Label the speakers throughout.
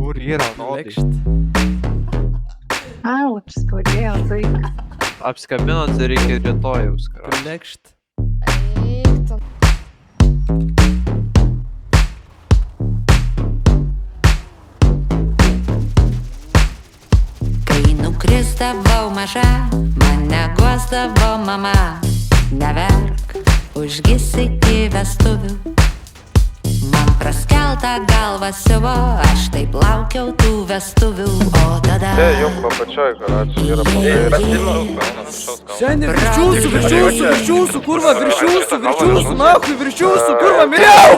Speaker 1: Kur yra nodai?
Speaker 2: Lekšt.
Speaker 3: Au, skaudėjo, tai
Speaker 1: Apskabinot ir reikia rytojaus.
Speaker 2: Lekšt.
Speaker 4: Eik tu.
Speaker 5: Kai nukrisdavau maža, mane guosdavo mama. Neverk, užgis iki vestuvių. Man praskeltą galvą siuvo, aš taip laukiau tų vestuvių. O tada
Speaker 6: Jumbo pačioj garačiai yra
Speaker 2: Šiandien virš jūsų, kurva, virš jūsų, nahui, virš jūsų, kurva, miriau!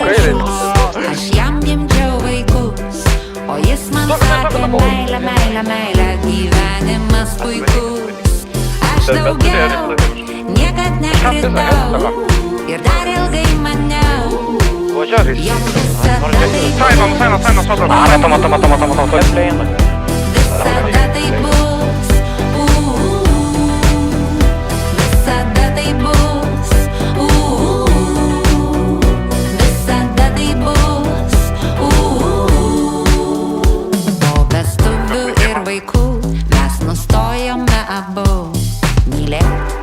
Speaker 5: aš jam gimdžiau vaikus, o jis man sakė meilė, meilė, meilė, gyvenimas puikus. Aš daugiau niekad nekritau ir dar ilgai maniau, jam visada tai bus, visada tai bus, visada tai bus. Po vestuvių ir vaikų mes nustojome abu mylėt,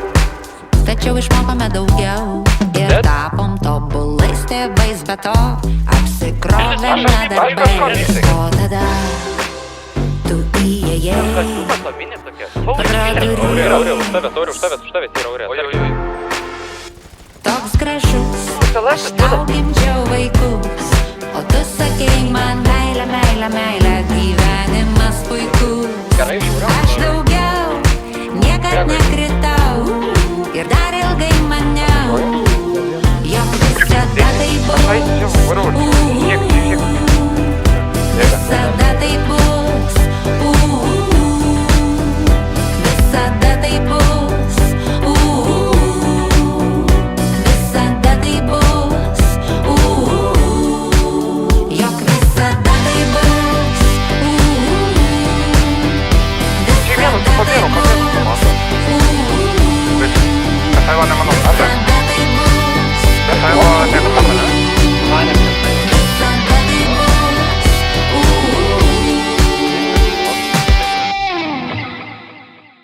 Speaker 5: tačiau išmokome daugiau ir tapom tobulais tėvais, be to apsikrovėme darbais. O tada tu įėjai toks gražus, aš tau gimdžiau vaikus, o tu sakei man meilė, meilė, meilė, gyvenimas puikus. Aš daugiau niekad nekritau ir dar ilgai maniau, jog visada tai bus.